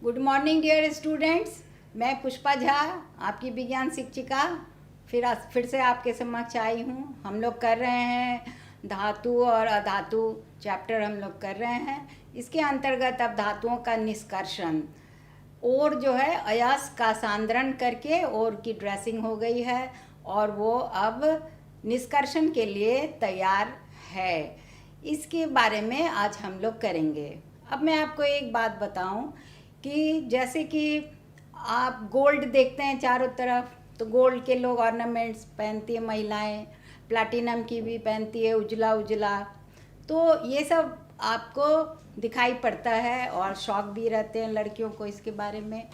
Good morning dear students. मैं पुष्पा झा, आपकी विज्ञान शिक्षिका, फिर से आपके समक्ष आई हूँ। हम लोग कर रहे हैं धातु और अधातु चैप्टर हम लोग कर रहे हैं। इसके अंतर्गत अब धातुओं का निष्कर्षण और जो है अयस्क का सांद्रण करके और की ड्रेसिंग हो गई है और वो अब निष्कर्षण के लिए तैयार है। इसके बारे में आज हम लोग करेंगे। अब मैं आपको एक बात बताऊं कि जैसे कि आप गोल्ड देखते हैं चारों तरफ, तो गोल्ड के लोग ऑर्नामेंट्स पहनती है महिलाएं, प्लैटिनम की भी पहनती है उजला उजला। तो ये सब आपको दिखाई पड़ता है और शौक भी रहते हैं लड़कियों को इसके बारे में।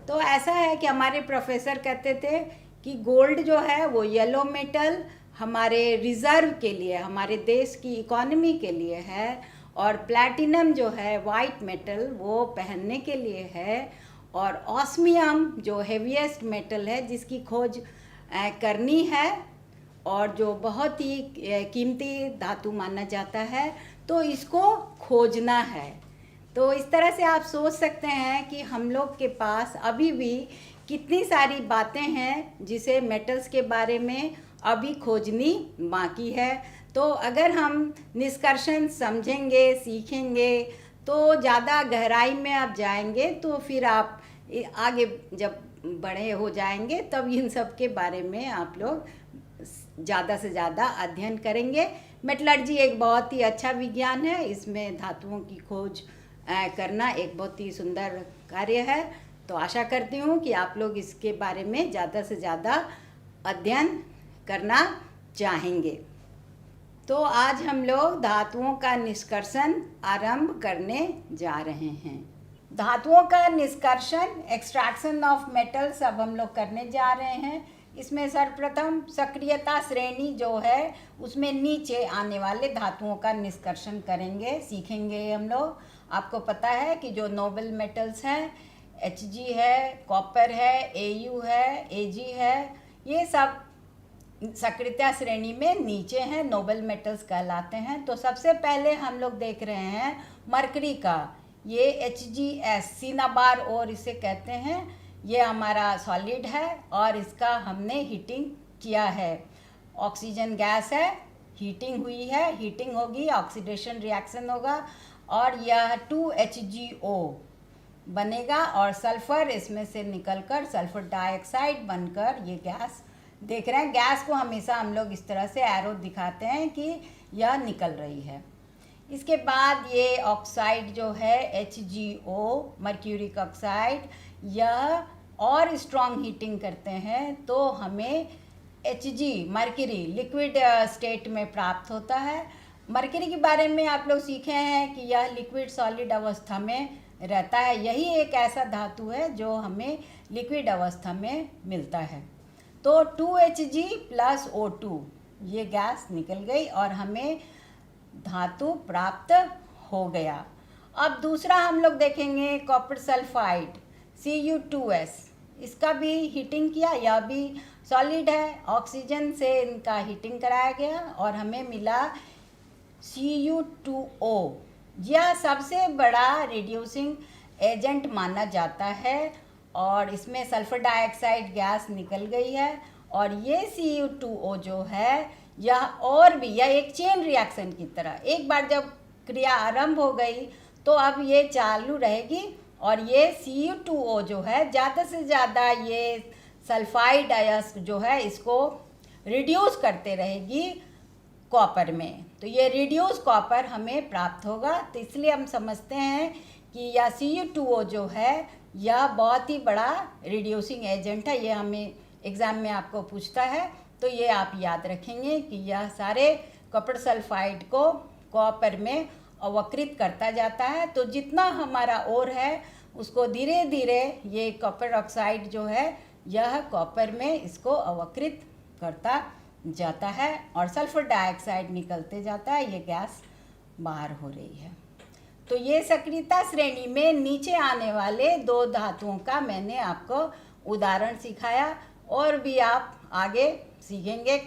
तो ऐसा है कि हमारे प्रोफेसर कहते थे कि गोल्ड जो है वो येलो मेटल हमारे रिज़र्व के लिए, हमारे देश की इकोनॉमी के लिए है, और प्लैटिनम जो है वाइट मेटल वो पहनने के लिए है, और ऑस्मियम जो हेवीएस्ट मेटल है जिसकी खोज करनी है और जो बहुत ही कीमती धातु माना जाता है, तो इसको खोजना है। तो इस तरह से आप सोच सकते हैं कि हम लोग के पास अभी भी कितनी सारी बातें हैं जिसे मेटल्स के बारे में अभी खोजनी बाकी है। तो अगर हम निष्कर्षण समझेंगे, सीखेंगे, तो ज़्यादा गहराई में आप जाएंगे, तो फिर आप आगे जब बड़े हो जाएंगे तब इन सब के बारे में आप लोग ज़्यादा से ज़्यादा अध्ययन करेंगे। मेटलर्जी एक बहुत ही अच्छा विज्ञान है, इसमें धातुओं की खोज करना एक बहुत ही सुंदर कार्य है। तो आशा करती हूँ कि आप लोग इसके बारे में ज़्यादा से ज़्यादा अध्ययन करना चाहेंगे। तो आज हम लोग धातुओं का निष्कर्षण आरंभ करने जा रहे हैं। धातुओं का निष्कर्षण, एक्सट्रैक्शन ऑफ मेटल्स, अब हम लोग करने जा रहे हैं। इसमें सर्वप्रथम सक्रियता श्रेणी जो है उसमें नीचे आने वाले धातुओं का निष्कर्षण करेंगे, सीखेंगे हम लोग। आपको पता है कि जो नोबल मेटल्स हैं, Hg है, कॉपर है, Au है, Ag है, ये सब सक्रियता श्रेणी में नीचे हैं, नोबल मेटल्स कहलाते हैं। तो सबसे पहले हम लोग देख रहे हैं मरकरी का, ये HgS सिनाबार और इसे कहते हैं। ये हमारा सॉलिड है और इसका हमने हीटिंग किया है। ऑक्सीजन गैस है, हीटिंग हुई है, हीटिंग होगी, ऑक्सीडेशन रिएक्शन होगा और यह 2HgO बनेगा और सल्फर इसमें से निकलकर सल्फर डाइऑक्साइड बनकर ये गैस देख रहे हैं। गैस को हमेशा हम लोग इस तरह से एरो दिखाते हैं कि यह निकल रही है। इसके बाद ये ऑक्साइड जो है HgO मर्क्यूरिक ऑक्साइड, यह और स्ट्रॉन्ग हीटिंग करते हैं तो हमें Hg मर्क्यूरी लिक्विड स्टेट में प्राप्त होता है। मर्क्यूरी के बारे में आप लोग सीखे हैं कि यह लिक्विड सॉलिड अवस्था में रहता है। यही एक ऐसा धातु है जो हमें लिक्विड अवस्था में मिलता है। तो 2Hg प्लस O2 ये गैस निकल गई और हमें धातु प्राप्त हो गया। अब दूसरा हम लोग देखेंगे कॉपर सल्फाइड Cu2S, इसका भी हीटिंग किया, यह भी सॉलिड है, ऑक्सीजन से इनका हीटिंग कराया गया और हमें मिला Cu2O। यह सबसे बड़ा रिड्यूसिंग एजेंट माना जाता है और इसमें सल्फर डाइऑक्साइड गैस निकल गई है। और ये Cu2O जो है यह और भी, यह एक चेन रिएक्शन की तरह, एक बार जब क्रिया आरंभ हो गई तो अब ये चालू रहेगी और ये Cu2O जो है ज़्यादा से ज़्यादा ये सल्फाइड अयस्क जो है इसको रिड्यूस करते रहेगी कॉपर में। तो ये रिड्यूस कॉपर हमें प्राप्त होगा। तो इसलिए हम समझते हैं कि यह Cu2O जो है यह बहुत ही बड़ा रिड्यूसिंग एजेंट है। ये हमें एग्ज़ाम में आपको पूछता है, तो ये आप याद रखेंगे कि यह सारे कॉपर सल्फाइड को कॉपर में अवकृत करता जाता है। तो जितना हमारा ओर है उसको धीरे धीरे ये कॉपर ऑक्साइड जो है यह कॉपर में इसको अवकृत करता जाता है और सल्फर डाइऑक्साइड निकलते जाता है, ये गैस बाहर हो रही है। तो ये सक्रियता श्रेणी में नीचे आने वाले दो धातुओं का मैंने आपको उदाहरण सिखाया और भी आप आगे सीखेंगे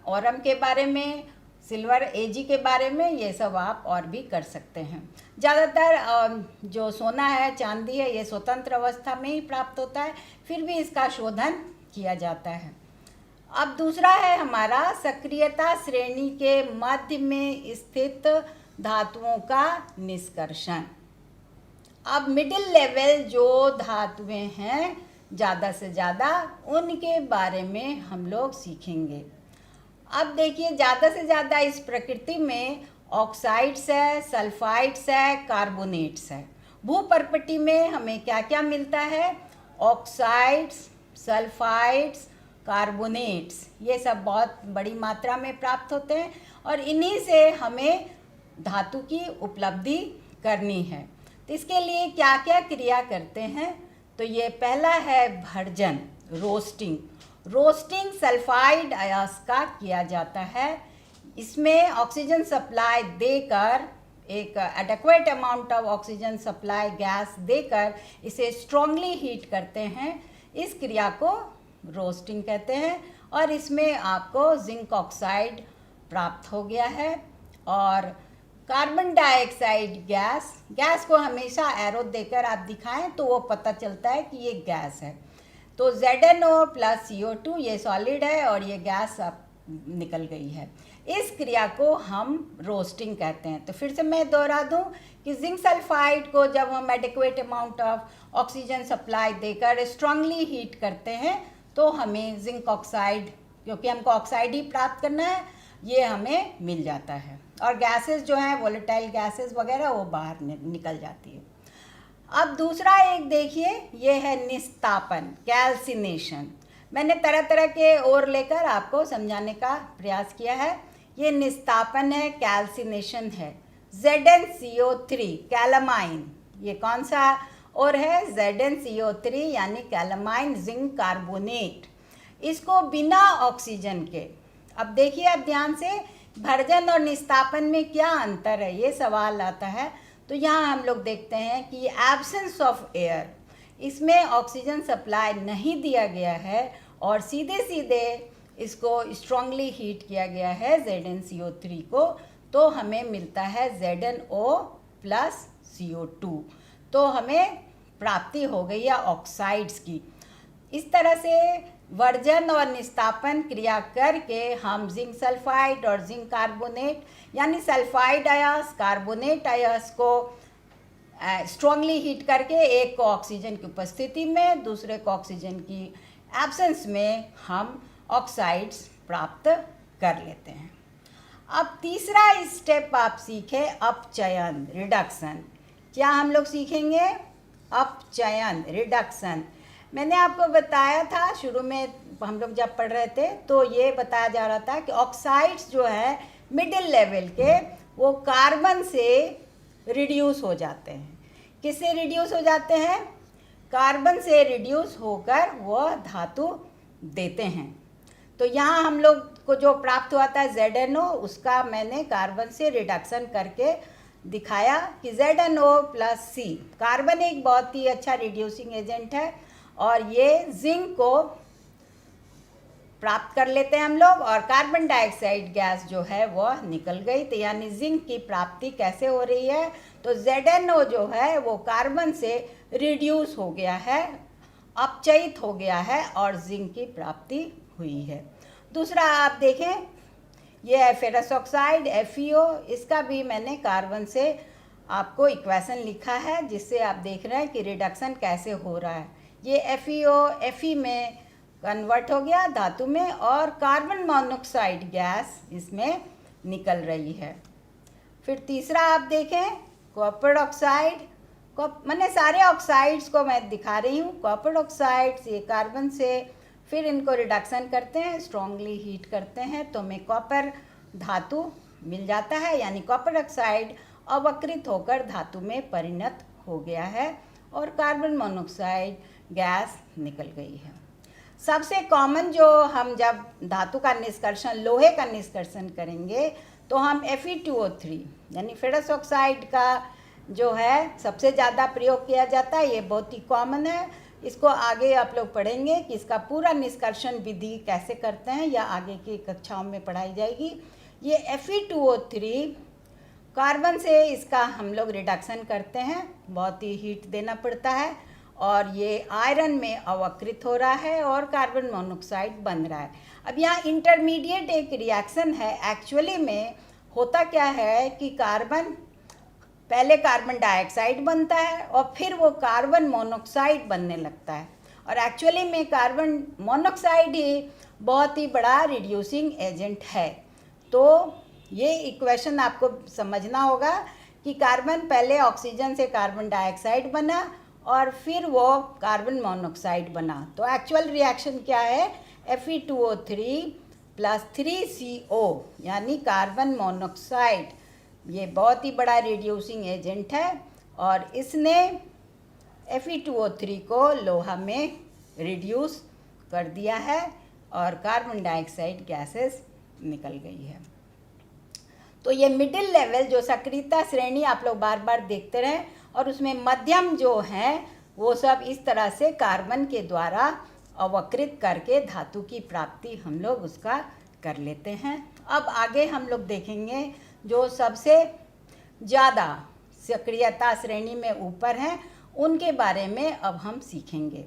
ऑरम के बारे में, सिल्वर एजी के बारे में, ये सब आप और भी कर सकते हैं। ज़्यादातर जो सोना है, चांदी है, ये स्वतंत्र अवस्था में ही प्राप्त होता है, फिर भी इसका शोधन किया जाता है। अब दूसरा है हमारा सक्रियता श्रेणी के मध्य में स्थित धातुओं का निष्कर्षण। अब मिडिल लेवल जो धातुएं हैं ज़्यादा से ज़्यादा, उनके बारे में हम लोग सीखेंगे। अब देखिए, ज़्यादा से ज़्यादा इस प्रकृति में ऑक्साइड्स है, सल्फाइड्स है, कार्बोनेट्स है। भूपर्पटी में हमें क्या क्या मिलता है? ऑक्साइड्स, सल्फाइड्स, कार्बोनेट्स, ये सब बहुत बड़ी मात्रा में प्राप्त होते हैं और इन्हीं से हमें धातु की उपलब्धि करनी है। तो इसके लिए क्या क्या क्रिया करते हैं? तो ये पहला है भर्जन, रोस्टिंग। रोस्टिंग सल्फाइड अयस्क का किया जाता है। इसमें ऑक्सीजन सप्लाई देकर, एक adequate amount of oxygen supply gas देकर इसे स्ट्रांगली हीट करते हैं। इस क्रिया को रोस्टिंग कहते हैं और इसमें आपको जिंक ऑक्साइड प्राप्त हो गया है। और कार्बन डाइऑक्साइड गैस को हमेशा एरो देकर आप दिखाएं तो वो पता चलता है कि ये गैस है। तो ZnO प्लस CO2 ये सॉलिड है और ये गैस अब निकल गई है। इस क्रिया को हम रोस्टिंग कहते हैं। तो फिर से मैं दोहरा दूं कि जिंक सल्फाइड को जब हम adequate amount of oxygen supply देकर स्ट्रांगली हीट करते हैं तो हमें जिंक ऑक्साइड, क्योंकि हमको ऑक्साइड ही प्राप्त करना है, ये हमें मिल जाता है और गैसेस जो हैं, वोलेटाइल गैसेस वगैरह, वो बाहर निकल जाती है। अब दूसरा एक देखिए, ये है निस्तापन, कैल्सिनेशन। मैंने तरह तरह के और लेकर आपको समझाने का प्रयास किया है। ये निस्तापन है, कैल्सिनेशन है। ZnCO3 कैलामाइन, ये कौन सा और है? ZnCO3 यानी कैलामाइन जिंक कार्बोनेट। इसको बिना ऑक्सीजन के, अब देखिए, अब ध्यान से, भर्जन और निस्तापन में क्या अंतर है, ये सवाल आता है। तो यहाँ हम लोग देखते हैं कि एब्सेंस ऑफ एयर, इसमें ऑक्सीजन सप्लाई नहीं दिया गया है और सीधे सीधे इसको स्ट्रांगली हीट किया गया है ZnCO3 को, तो हमें मिलता है ZnO प्लस CO2। तो हमें प्राप्ति हो गई है ऑक्साइड्स की। इस तरह से वर्जन और निस्तापन क्रिया करके हम जिंक सल्फाइड और जिंक कार्बोनेट यानी सल्फाइड अयस्क, कार्बोनेट अयस्क को स्ट्रांगली हीट करके एक को ऑक्सीजन की उपस्थिति में, दूसरे को ऑक्सीजन की एब्सेंस में हम ऑक्साइड्स प्राप्त कर लेते हैं। अब तीसरा स्टेप आप सीखे, अपचयन, रिडक्शन। क्या हम लोग सीखेंगे? अपचयन, रिडक्शन। मैंने आपको बताया था शुरू में, हम लोग जब पढ़ रहे थे तो ये बताया जा रहा था कि ऑक्साइड्स जो है मिडिल लेवल के, वो कार्बन से रिड्यूस हो जाते हैं। किससे रिड्यूस हो जाते हैं? कार्बन से रिड्यूस होकर वो धातु देते हैं। तो यहाँ हम लोग को जो प्राप्त हुआ था ZnO, उसका मैंने कार्बन से रिडक्शन करके दिखाया कि ZnO प्लस C। कार्बन एक बहुत ही अच्छा रिड्यूसिंग एजेंट है और ये जिंक को प्राप्त कर लेते हैं हम लोग और कार्बन डाइऑक्साइड गैस जो है वह निकल गई। तो यानी जिंक की प्राप्ति कैसे हो रही है? तो ZnO जो है वो कार्बन से रिड्यूस हो गया है, अपचयित हो गया है और जिंक की प्राप्ति हुई है। दूसरा आप देखें, ये है फेरस ऑक्साइड FeO। इसका भी मैंने कार्बन से आपको इक्वेशन लिखा है जिससे आप देख रहे हैं कि रिडक्शन कैसे हो रहा है। ये FeO Fe में कन्वर्ट हो गया धातु में और कार्बन मोनोऑक्साइड गैस इसमें निकल रही है। फिर तीसरा आप देखें, कॉपर ऑक्साइड। मैंने सारे ऑक्साइड्स को मैं दिखा रही हूँ। कॉपर ऑक्साइड्स ये कार्बन से फिर इनको रिडक्शन करते हैं, स्ट्रांगली हीट करते हैं तो हमें कॉपर धातु मिल जाता है, यानी कॉपर ऑक्साइड अवकृत होकर धातु में परिणत हो गया है और कार्बन मोनोऑक्साइड गैस निकल गई है। सबसे कॉमन जो हम जब धातु का निष्कर्षण, लोहे का निष्कर्षण करेंगे तो हम Fe2O3 यानी फेरस ऑक्साइड का जो है सबसे ज़्यादा प्रयोग किया जाता है। ये बहुत ही कॉमन है। इसको आगे आप लोग पढ़ेंगे कि इसका पूरा निष्कर्षण विधि कैसे करते हैं, या आगे की कक्षाओं में पढ़ाई जाएगी। ये Fe2O3 कार्बन से इसका हम लोग रिडक्शन करते हैं, बहुत ही हीट देना पड़ता है और ये आयरन में अवकृत हो रहा है और कार्बन मोनोऑक्साइड बन रहा है। अब यहाँ इंटरमीडिएट एक रिएक्शन है। एक्चुअली में होता क्या है कि पहले कार्बन डाइऑक्साइड बनता है और फिर वो कार्बन मोनोऑक्साइड बनने लगता है, और एक्चुअली में कार्बन मोनोऑक्साइड ही बहुत ही बड़ा रिड्यूसिंग एजेंट है। तो ये इक्वेशन आपको समझना होगा कि कार्बन पहले ऑक्सीजन से कार्बन डाइऑक्साइड बना और फिर वो कार्बन मोनोऑक्साइड बना। तो एक्चुअल रिएक्शन क्या है, Fe2O3 प्लस 3CO यानी कार्बन मोनोऑक्साइड, ये बहुत ही बड़ा रिड्यूसिंग एजेंट है और इसने Fe2O3 को लोहा में रिड्यूस कर दिया है और कार्बन डाइऑक्साइड गैसेस निकल गई है। तो ये मिडिल लेवल जो सक्रियता श्रेणी आप लोग बार बार देखते रहें, और उसमें मध्यम जो हैं वो सब इस तरह से कार्बन के द्वारा अवकृत करके धातु की प्राप्ति हम लोग उसका कर लेते हैं। अब आगे हम लोग देखेंगे जो सबसे ज़्यादा सक्रियता श्रेणी में ऊपर हैं, उनके बारे में अब हम सीखेंगे।